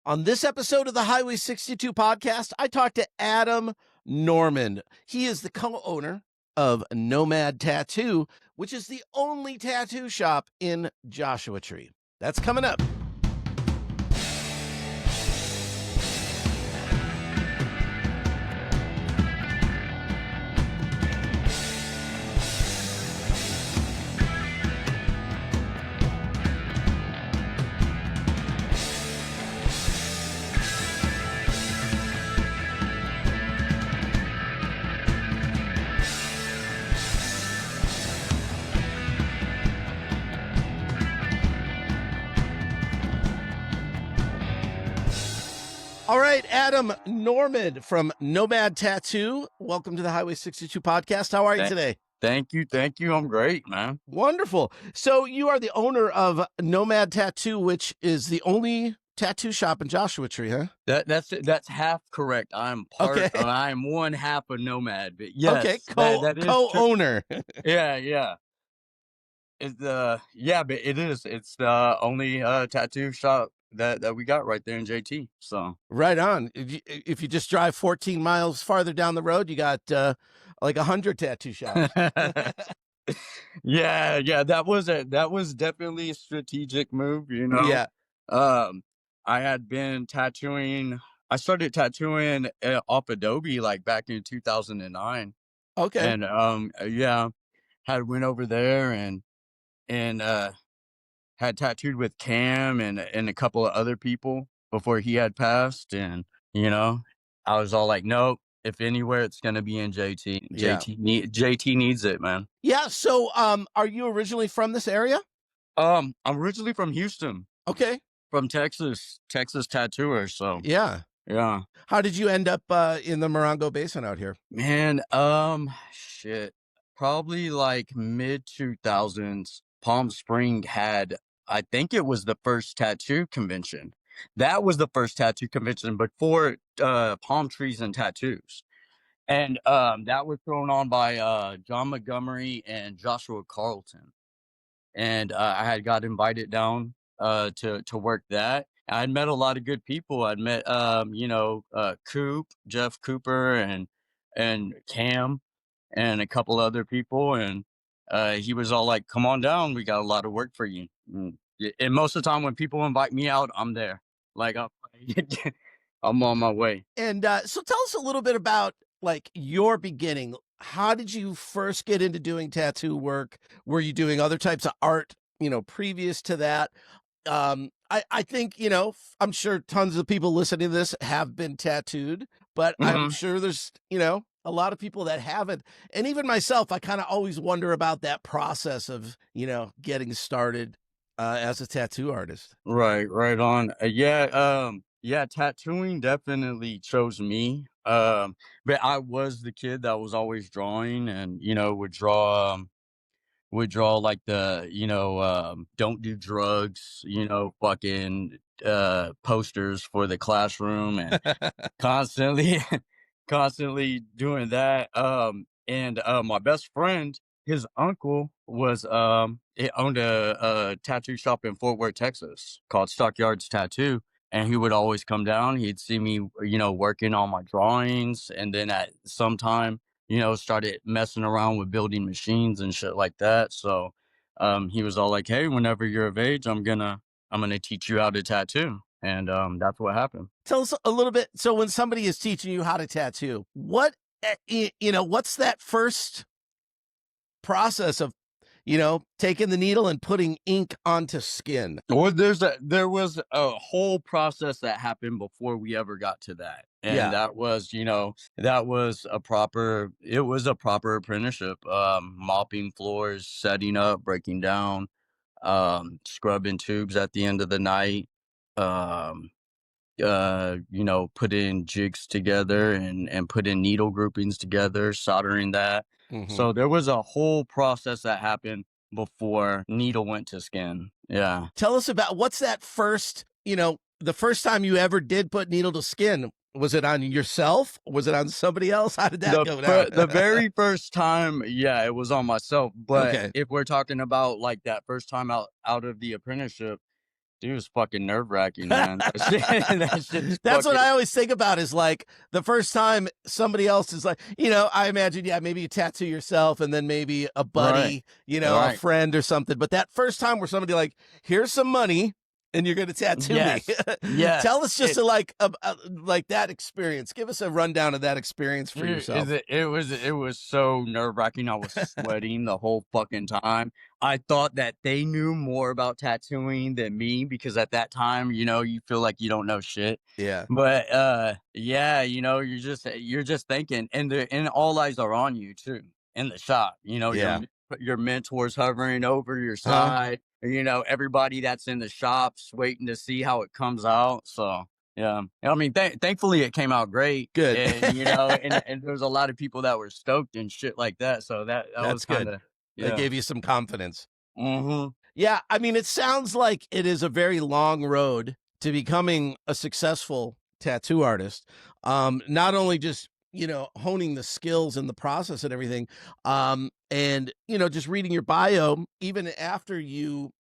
On this episode of the Highway 62 podcast, I talked to Adam Norman. He is the co-owner of Nomad Tattoo, which is the only tattoo shop in Joshua Tree. That's coming up. All right, Adam Norman from Nomad Tattoo. Welcome to the Highway 62 podcast. How are you today? Thank you. I'm great, man. Wonderful. So you are the owner of Nomad Tattoo, which is the only tattoo shop in Joshua Tree, huh? That's half correct. I'm one half of Nomad, but yes, Okay, that is true. co-owner. Yeah. It's but it is. It's the only tattoo shop that we got right there in JT. So Right on. If you just drive 14 miles farther down the road, you got like 100 tattoo shops. yeah, that was definitely a strategic move, you know. Yeah. I had been tattooing. I started tattooing off Adobe like back in 2009. Okay. And had went over there and had tattooed with Cam and a couple of other people before he had passed. And, you know, I was all like, nope, if anywhere, it's going to be in JT. Yeah. JT needs it, man. Yeah. So are you originally from this area? I'm originally from Houston. Okay. From Texas tattooer. So Yeah. How did you end up in the Morongo Basin out here? Man, probably like mid 2000s. Palm Spring had, I think it was the first tattoo convention. That was the first tattoo convention before palm trees and tattoos. And that was thrown on by John Montgomery and Joshua Carlton. And I had got invited down to work that. I had met a lot of good people. I'd met Jeff Cooper and Cam and a couple other people, and he was all like, come on down, we got a lot of work for you. And most of the time when people invite me out, I'm there. Like I'm on my way. And so tell us a little bit about like your beginning. How did you first get into doing tattoo work? Were you doing other types of art, previous to that? I think, I'm sure tons of people listening to this have been tattooed, but I'm sure there's, a lot of people that haven't. And even myself, I kind of always wonder about that process of, getting started as a tattoo artist. Right on. Tattooing definitely chose me. But I was the kid that was always drawing and, would draw like the, don't do drugs, fucking posters for the classroom and constantly doing that. And my best friend, his uncle he owned a tattoo shop in Fort Worth, Texas called Stockyards Tattoo. And he would always come down. He'd see me, working on my drawings. And then at some time, started messing around with building machines and shit like that. So he was all like, hey, whenever you're of age, I'm gonna teach you how to tattoo. And that's what happened. Tell us a little bit. So when somebody is teaching you how to tattoo, what's that first process of, taking the needle and putting ink onto skin? Well, there was a whole process that happened before we ever got to that. And that was, it was a proper apprenticeship, mopping floors, setting up, breaking down, scrubbing tubes at the end of the night, putting jigs together and putting needle groupings together, soldering that. So there was a whole process that happened before needle went to skin. Yeah. Tell us about what's that first, the first time you ever did put needle to skin. Was it on yourself? Was it on somebody else? How did that go down? The very first time, it was on myself. But if we're talking about like that first time out of the apprenticeship, Dude, it was fucking nerve-wracking, man. That shit that shit is That's what fucking I always think about is like the first time somebody else is like, I imagine, yeah, maybe you tattoo yourself and then maybe a right, buddy, a right. friend or something. But that first time where somebody like, here's some money and you're going to tattoo me. Yes, yes. Tell us just like that experience. Give us a rundown of that experience for Dude, is yourself. it was so nerve-wracking, I was sweating the whole fucking time. I thought that they knew more about tattooing than me because at that time, you feel like you don't know shit. Yeah. But, yeah, you're just thinking and all eyes are on you too in the shop. Yeah. Your mentors hovering over your Huh? side, everybody that's in the shops waiting to see how it comes out, so yeah. I mean, thankfully it came out great. Good. And and there's a lot of people that were stoked and shit like that. So that was That's kind good. of They yeah. gave you some confidence. Hmm. Yeah, I mean, it sounds like it is a very long road to becoming a successful tattoo artist. Not only just, honing the skills and the process and everything, and, just reading your bio, even after you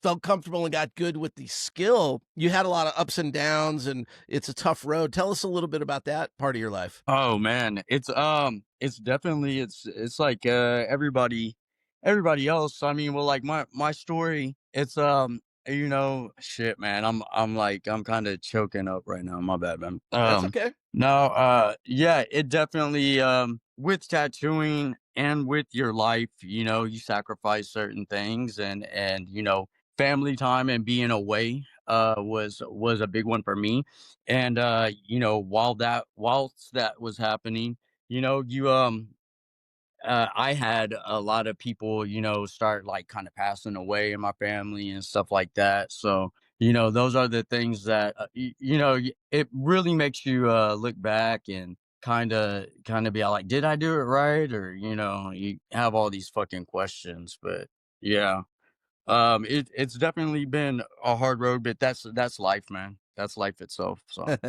felt comfortable and got good with the skill, you had a lot of ups and downs and it's a tough road. Tell us a little bit about that part of your life. Oh man, it's definitely it's like everybody else. I mean, well, like my story, it's shit, man. I'm kind of choking up right now. My bad, man. That's okay. No, yeah, it definitely with tattooing and with your life, you sacrifice certain things and family time and being away was a big one for me. And whilst that was happening, you I had a lot of people, start like kind of passing away in my family and stuff like that. So, those are the things that it really makes you look back and kind of be like, did I do it right? Or, you have all these fucking questions. But yeah. It's definitely been a hard road, but that's life, man. That's life itself. So And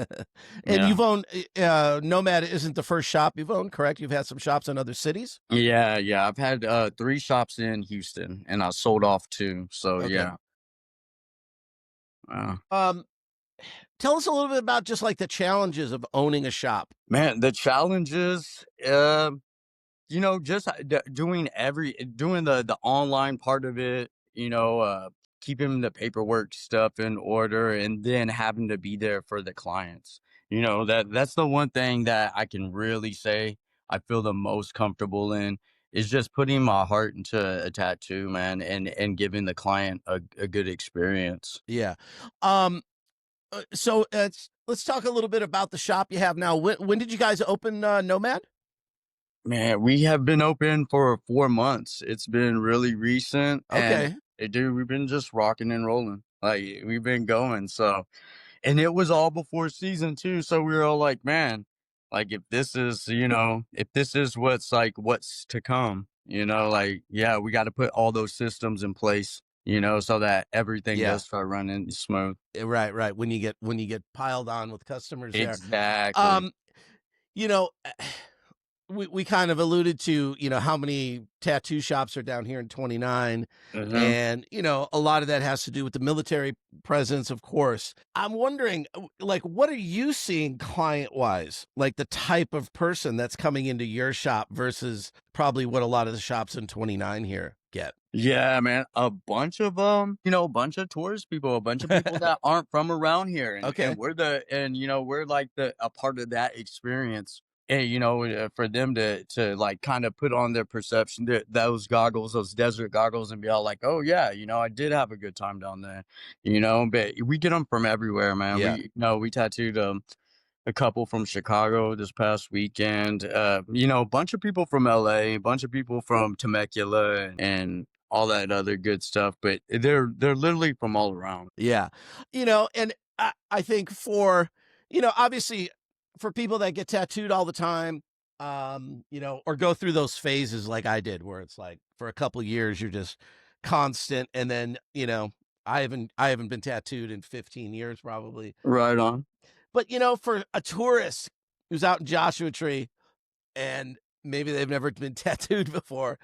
yeah. you've owned Nomad isn't the first shop you've owned, correct? You've had some shops in other cities? Yeah, yeah. I've had 3 shops in Houston and I sold off 2. So Okay. yeah. Uh, Um, Tell us a little bit about just like the challenges of owning a shop. man, the challenges, just doing the online part of it, keeping the paperwork stuff in order and then having to be there for the clients. That's the one thing that I can really say I feel the most comfortable in is just putting my heart into a tattoo, man, and giving the client a good experience. Yeah. Um, so let's talk a little bit about the shop you have now. When did you guys open Nomad? Man, we have been open for 4 months. It's been really recent and, Okay. dude, we've been just rocking and rolling. Like, we've been going, so and it was all before season 2, so we were all like, "Man, like, if this is what's to come, like, yeah, we gotta put all those systems in place, so that everything Yeah. does start running smooth." Right, right. When you get piled on with customers there. Exactly. Um, you know, we kind of alluded to, how many tattoo shops are down here in 29. Mhm. And, a lot of that has to do with the military presence, of course. I'm wondering, like, what are you seeing client wise? Like the type of person that's coming into your shop versus probably what a lot of the shops in 29 here get. Yeah, man, a bunch of a bunch of tourist people, a bunch of people that aren't from around here, and Okay. we're like the a part of that experience. And for them to like kind of put on their perception those goggles, those desert goggles, and be all like, oh yeah, I did have a good time down there, But we get them from everywhere, man. Yeah. We tattooed a couple from Chicago this past weekend. A bunch of people from LA, a bunch of people from Temecula and all that other good stuff. But they're literally from all around. Yeah. And I think obviously for people that get tattooed all the time, or go through those phases like I did, where it's like for a couple years you're just constant. And then, I haven't been tattooed in 15 years probably. Right on. But, for a tourist who's out in Joshua Tree and maybe they've never been tattooed before,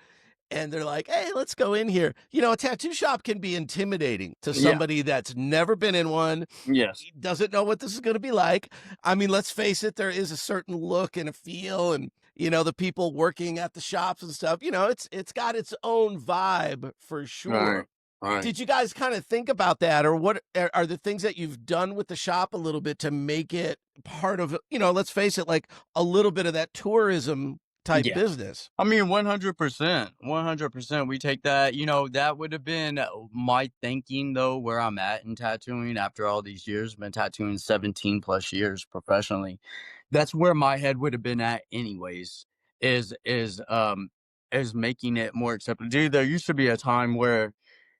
and they're like, "Hey, let's go in here." You know, a tattoo shop can be intimidating to Yeah. somebody that's never been in one, Yes. doesn't know what this is gonna be like. I mean, let's face it, there is a certain look and a feel and, the people working at the shops and stuff, it's got its own vibe for Right. sure. Right. Did you guys kinda think about that, or what are the things that you've done with the shop a little bit to make it part of, let's face it, like, a little bit of that tourism type Yeah. business? I mean, 100%, 100%. We take that, that would have been my thinking though, where I'm at in tattooing after all these years, been tattooing 17 plus years professionally. That's where my head would have been at anyways, is making it more acceptable. Dude, there used to be a time where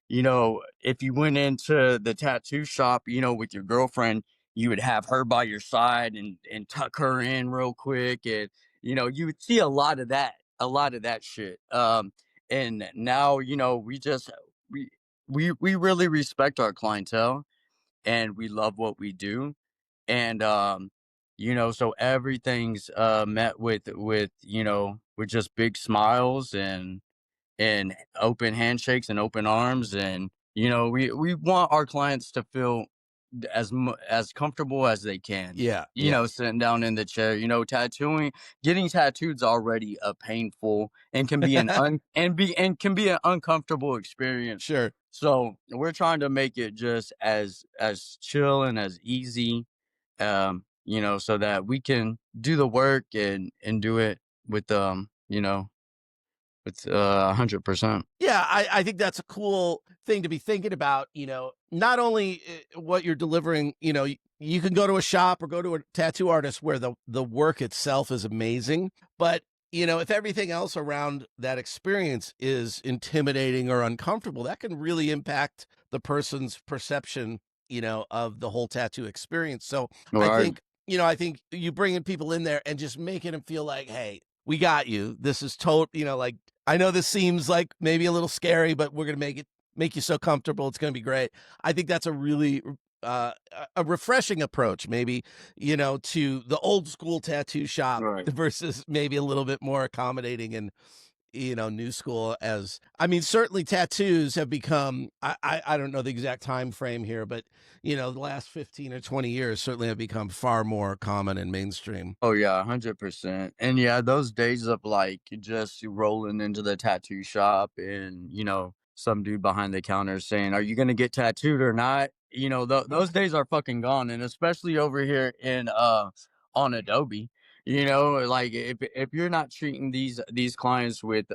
if you went into the tattoo shop, with your girlfriend, you would have her by your side and tuck her in real quick, and you would see a lot of that shit. And now, we we really respect our clientele and we love what we do, and so everything's met with just big smiles and open handshakes and open arms, and we want our clients to feel as comfortable as they can, Yeah, yeah, sitting down in the chair. Tattooing, getting tattooed's already a painful and can be can be an uncomfortable experience, sure. so we're trying to make it just as chill and as easy, so that we can do the work and do it with with 100%. Yeah, I think that's a cool thing to be thinking about, not only, what you're delivering, you can go to a shop or go to a tattoo artist where the work itself is amazing, but, if everything else around that experience is intimidating or uncomfortable, that can really impact the person's perception, of the whole tattoo experience. So, I Right. think, I think you bringing people in there and just making them feel like, "Hey, we got you. This is like, I know this seems like maybe a little scary, but we're gonna make you so comfortable. It's gonna be great." I think that's a really a refreshing approach, maybe, to the old school tattoo shop Right. versus maybe a little bit more accommodating and new school. As I mean, certainly tattoos have become. I don't know the exact time frame here, but the last 15 or 20 years certainly have become far more common and mainstream. Oh yeah, 100%. And yeah, those days of like just rolling into the tattoo shop and some dude behind the counter saying, "Are you gonna get tattooed or not?" Those days are fucking gone, and especially over here in on Adobe. Like if you're not treating these clients with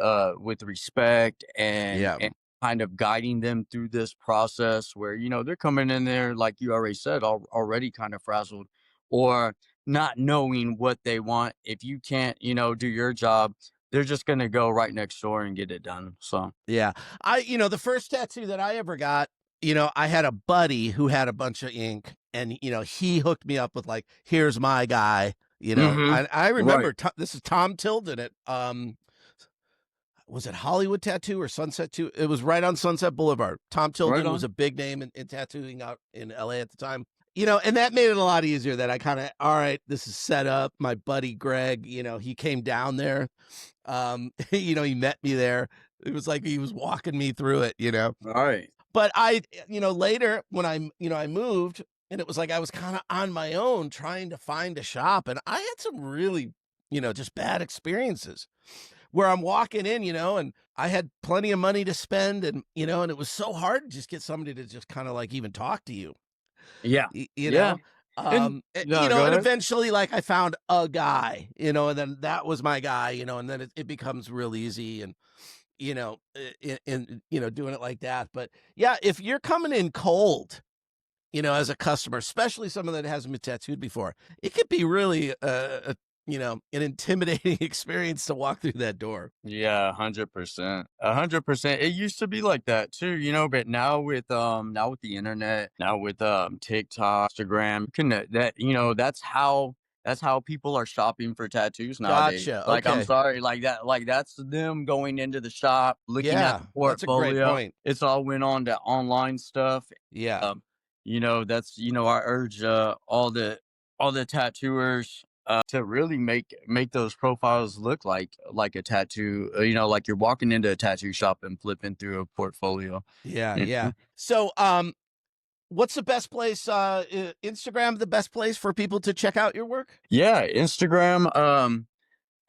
respect Yeah, and kind of guiding them through this process where they're coming in there like you already said, already kind of frazzled, or not knowing what they want. If you can't, do your job, they're just gonna go right next door and get it done. So yeah. The first tattoo that I ever got, I had a buddy who had a bunch of ink, and he hooked me up with like, "Here's my guy." mhm. I Right. remember this is Tom Tilden at was it Hollywood Tattoo or Sunset Tattoo? It was right on Sunset Boulevard. Tom Right Tilden was on. a big name in tattooing out in LA at the time. And that made it a lot easier that I kind of, all right, this is set up. My buddy Greg, he came down there. He met me there. It was like he was walking me through it. Right. But later when I moved, and it was like I was kind of on my own trying to find a shop, and I had some really, just bad experiences where I'm walking in, and I had plenty of money to spend, and it was so hard to just get somebody to just kind of like even talk to you. Yeah. Y you Yeah. know? And no, go And ahead. eventually, like, I found a guy, and then that was my guy, and then it becomes real easy and, doing it like that. But, yeah, if you're coming in cold, as a customer, especially someone that hasn't been tattooed before, it could be really, an intimidating experience to walk through that door. Yeah, 100%. 100%. It used to be like that too, but now with the internet, now with TikTok, Instagram, you can that's how people are shopping for tattoos nowadays. Gotcha, Like I'm okay. sorry, like that's them going into the shop, looking at Yeah, the that's a great portfolio. point. It's all went on to online stuff. Yeah. That's I urge all the tattooers to really make those profiles look like a tattoo. Like you're walking into a tattoo shop and flipping through a portfolio. Yeah, You yeah. know? So, what's the best place? Instagram, the best place for people to check out your work? Yeah, Instagram.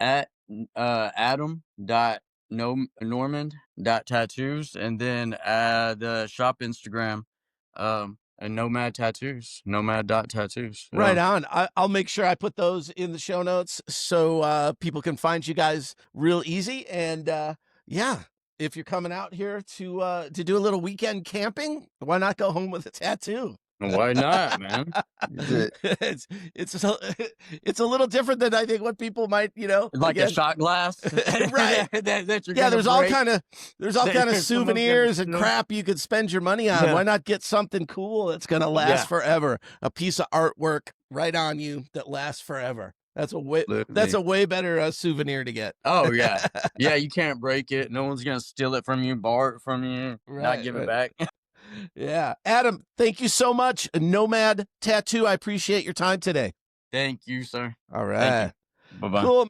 At Adam dot no Norman dot tattoos, and then the shop Instagram, and Nomad Tattoos, Nomad dot tattoos. Right on. I'll make sure I put those in the show notes so people can find you guys real easy. And yeah, if you're coming out here to do a little weekend camping, why not go home with a tattoo? Why not, man? it's it's a, it's a little different than I think what people might, Like a again. shot glass, Right. that you're Yeah, gonna break. there's all That kind of someone's gonna souvenirs and steal. crap you could spend your money on. Yeah, Why not get something cool that's gonna yeah, last forever? A piece of artwork right on you that lasts forever. That's absolutely. a way better souvenir to get. Oh yeah, yeah. You can't break it. No one's gonna steal it from you, borrow it from you, not Right, give it right. back. Yeah. Adam, thank you so much. Nomad Tattoo. I appreciate your time today. Thank you, sir. All Thank you. right. Bye bye. Cool.